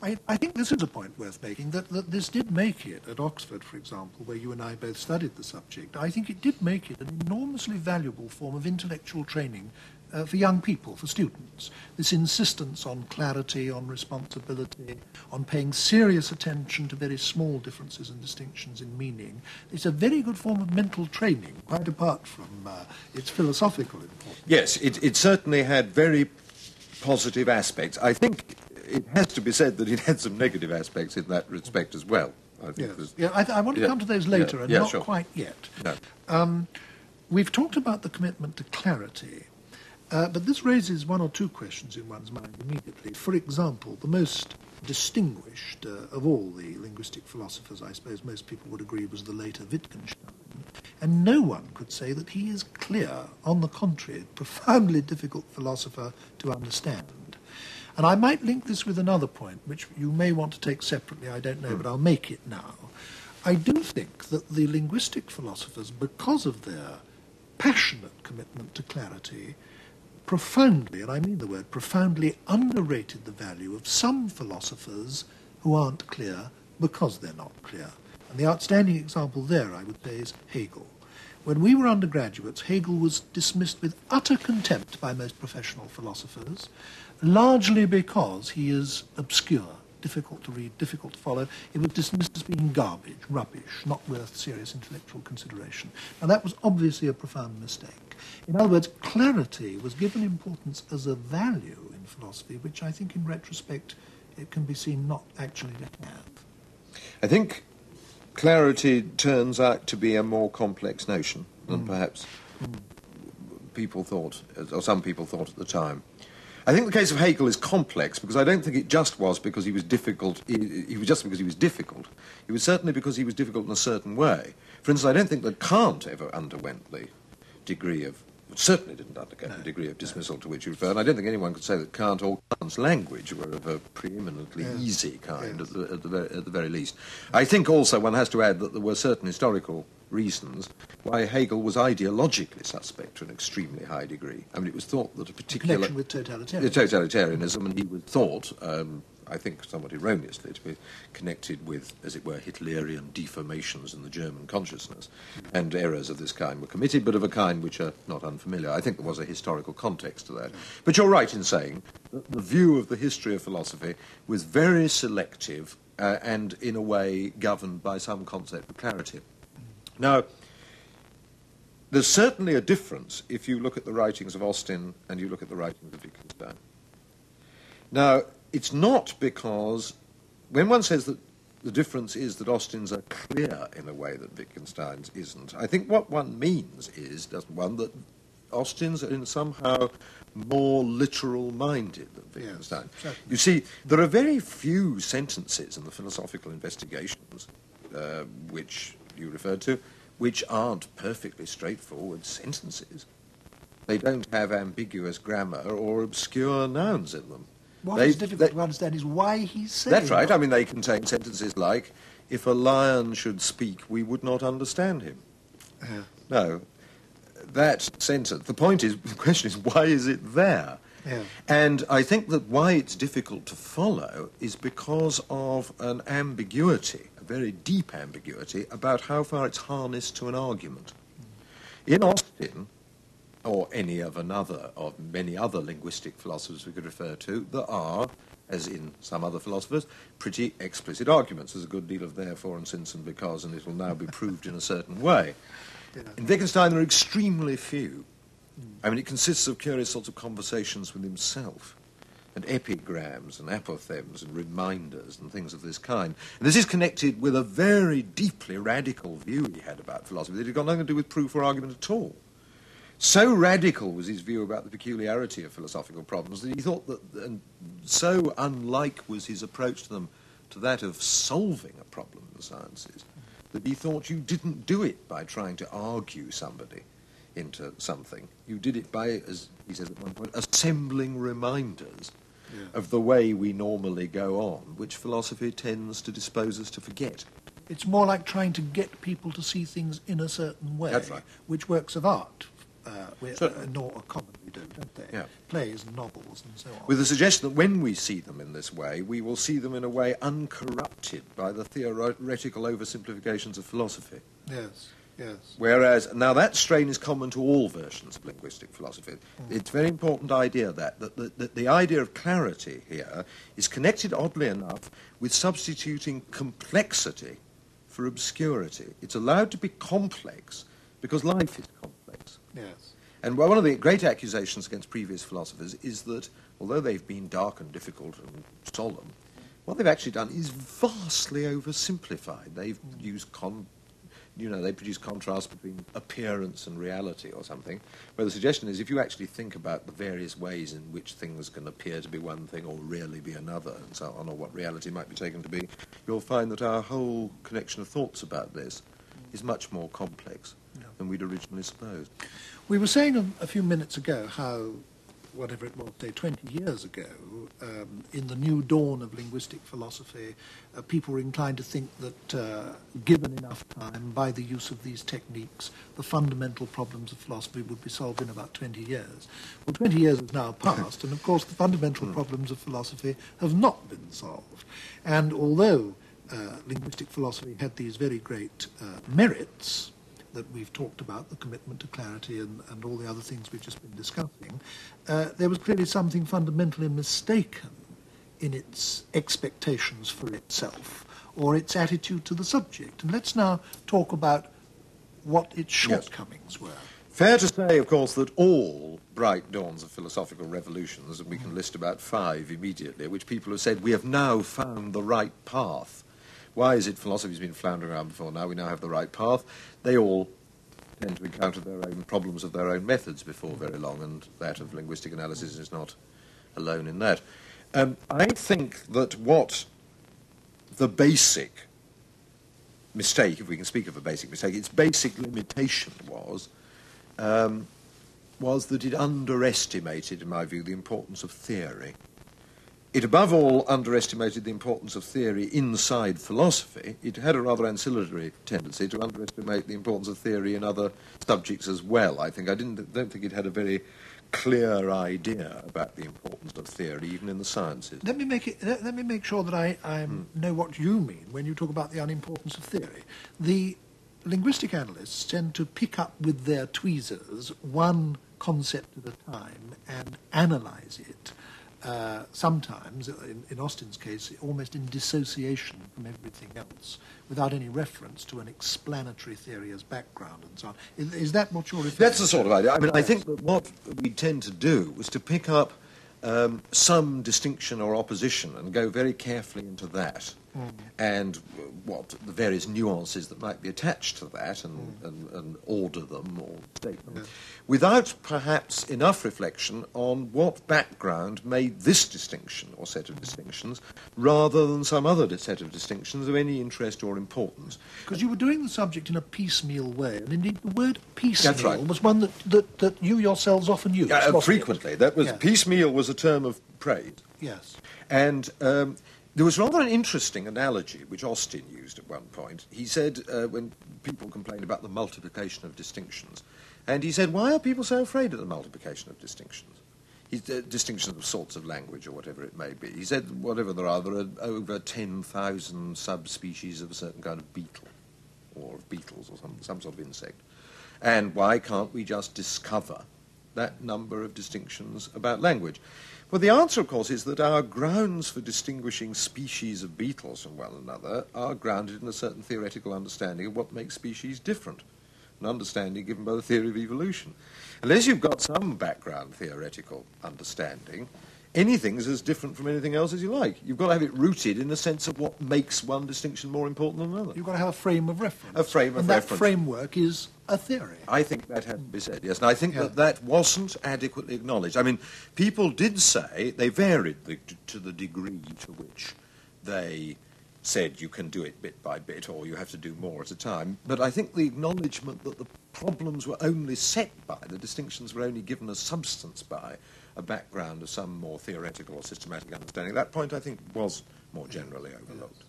I think this is a point worth making, that this did make it, at Oxford, for example, where you and I both studied the subject, I think it did make it an enormously valuable form of intellectual training for young people, for students. This insistence on clarity, on responsibility, on paying serious attention to very small differences and distinctions in meaning. It's a very good form of mental training, quite apart from its philosophical importance. Yes, it certainly had very positive aspects. I think it has to be said that it had some negative aspects in that respect as well. I think I want to come to those later, and not quite yet. No. We've talked about the commitment to clarity, but this raises one or two questions in one's mind immediately. For example, the most distinguished of all the linguistic philosophers, I suppose most people would agree, was the later Wittgenstein. And no one could say that he is clear. On the contrary, a profoundly difficult philosopher to understand. And I might link this with another point, which you may want to take separately, I don't know, but I'll make it now. I do think that the linguistic philosophers, because of their passionate commitment to clarity, profoundly, and I mean the word profoundly, underrated the value of some philosophers who aren't clear because they're not clear. And the outstanding example there, I would say, is Hegel. When we were undergraduates, Hegel was dismissed with utter contempt by most professional philosophers, largely because he is obscure, difficult to read, difficult to follow. It was dismissed as being garbage, rubbish, not worth serious intellectual consideration. Now, that was obviously a profound mistake. In other words, clarity was given importance as a value in philosophy, which I think in retrospect it can be seen not actually to have. I think clarity turns out to be a more complex notion than perhaps people thought, or some people thought at the time. I think the case of Hegel is complex because I don't think it just was because he was difficult. He was just because he was difficult. It was certainly because he was difficult in a certain way. For instance, I don't think that Kant ever underwent the degree of, certainly didn't undergo the degree of dismissal to which you refer, and I don't think anyone could say that Kant or Kant's language were of a preeminently easy kind at the very least. I think also one has to add that there were certain historical reasons why Hegel was ideologically suspect to an extremely high degree. I mean, it was thought that a particular connection with totalitarianism, and he was thought, I think somewhat erroneously, to be connected with, as it were, Hitlerian deformations in the German consciousness, and errors of this kind were committed, but of a kind which are not unfamiliar. I think there was a historical context to that. But you're right in saying that the view of the history of philosophy was very selective and, in a way, governed by some concept of clarity. Now, there's certainly a difference if you look at the writings of Austin and you look at the writings of Wittgenstein. Now, it's not because, when one says that the difference is that Austin's are clear in a way that Wittgenstein's isn't, I think what one means is, doesn't one, that Austin's are in somehow more literal-minded than Wittgenstein. Yes, you see, there are very few sentences in the philosophical investigations which you referred to, which aren't perfectly straightforward sentences. They don't have ambiguous grammar or obscure nouns in them. What is difficult to understand is why he's saying that's right. I mean, they contain sentences like, if a lion should speak, we would not understand him. No, that sentence, the question is, why is it there? Yeah. And I think that why it's difficult to follow is because of an ambiguity, a very deep ambiguity, about how far it's harnessed to an argument. In Austin, or any of many other linguistic philosophers we could refer to, there are, as in some other philosophers, pretty explicit arguments. There's a good deal of therefore and since and because, and it will now be proved in a certain way. In Wittgenstein, there are extremely few. I mean, it consists of curious sorts of conversations with himself, and epigrams and apothegms and reminders and things of this kind. And this is connected with a very deeply radical view he had about philosophy that had got nothing to do with proof or argument at all. So radical was his view about the peculiarity of philosophical problems that he thought that, and so unlike was his approach to them to that of solving a problem in the sciences, that he thought you didn't do it by trying to argue somebody into something. You did it by, as he says at one point, assembling reminders of the way we normally go on, which philosophy tends to dispose us to forget. It's more like trying to get people to see things in a certain way, That's right. which works of art nor a comedy don't they? Yeah. Plays and novels and so on. With the suggestion that when we see them in this way, we will see them in a way uncorrupted by the theoretical oversimplifications of philosophy. Yes, yes. Whereas, now that strain is common to all versions of linguistic philosophy. It's a very important idea that the idea of clarity here is connected, oddly enough, with substituting complexity for obscurity. It's allowed to be complex because life is complex. Yes. And one of the great accusations against previous philosophers is that, although they've been dark and difficult and solemn, what they've actually done is vastly oversimplified. They've used they produce contrast between appearance and reality or something, where the suggestion is if you actually think about the various ways in which things can appear to be one thing or really be another and so on, or what reality might be taken to be, you'll find that our whole connection of thoughts about this is much more complex than we'd originally supposed. We were saying a few minutes ago how, whatever it was, say 20 years ago, in the new dawn of linguistic philosophy, people were inclined to think that given enough time, by the use of these techniques, the fundamental problems of philosophy would be solved in about 20 years. Well, 20 years has now passed, and of course the fundamental problems of philosophy have not been solved. And although linguistic philosophy had these very great merits that we've talked about, the commitment to clarity and all the other things we've just been discussing, there was clearly something fundamentally mistaken in its expectations for itself or its attitude to the subject. And let's now talk about what its shortcomings were. Fair to say, of course, that all bright dawns of philosophical revolutions, and we can list about 5 immediately, which people have said, we have now found the right path. Why is it philosophy's been floundering around before now? We now have the right path. They all tend to encounter their own problems of their own methods before very long, and that of linguistic analysis is not alone in that. I think that what the basic mistake, if we can speak of a basic mistake, its basic limitation was that it underestimated, in my view, the importance of theory. It above all underestimated the importance of theory inside philosophy. It had a rather ancillary tendency to underestimate the importance of theory in other subjects as well. I don't think it had a very clear idea about the importance of theory, even in the sciences. Let me make sure that I know what you mean when you talk about the unimportance of theory. The linguistic analysts tend to pick up with their tweezers one concept at a time and analyse it. Sometimes, in Austin's case, almost in dissociation from everything else, without any reference to an explanatory theory as background and so on. Is that what you're referring to? That's the sort of idea. I mean, I think that what we tend to do is to pick up some distinction or opposition and go very carefully into that, and what the various nuances that might be attached to that, and order them or state them, without perhaps enough reflection on what background made this distinction or set of distinctions, rather than some other set of distinctions of any interest or importance. Because you were doing the subject in a piecemeal way, and indeed the word piecemeal was one that you yourselves often used. Frequently. That was piecemeal was a term of praise. Yes. And there was rather an interesting analogy which Austin used at one point. He said, when people complained about the multiplication of distinctions, and he said, why are people so afraid of the multiplication of distinctions? Distinctions of sorts of language or whatever it may be. He said, whatever there are over 10,000 subspecies of a certain kind of beetle, or of beetles, or some sort of insect. And why can't we just discover that number of distinctions about language? Well, the answer, of course, is that our grounds for distinguishing species of beetles from one another are grounded in a certain theoretical understanding of what makes species different, an understanding given by the theory of evolution. Unless you've got some background theoretical understanding, anything's as different from anything else as you like. You've got to have it rooted in the sense of what makes one distinction more important than another. You've got to have a frame of reference. A frame of reference. And that framework is a theory. I think that had to be said, yes. And I think that wasn't adequately acknowledged. I mean, people did say, they varied to the degree to which they said you can do it bit by bit or you have to do more at a time. But I think the acknowledgement that the problems were only set by, the distinctions were only given as substance by, a background of some more theoretical or systematic understanding. That point, I think, was more generally overlooked.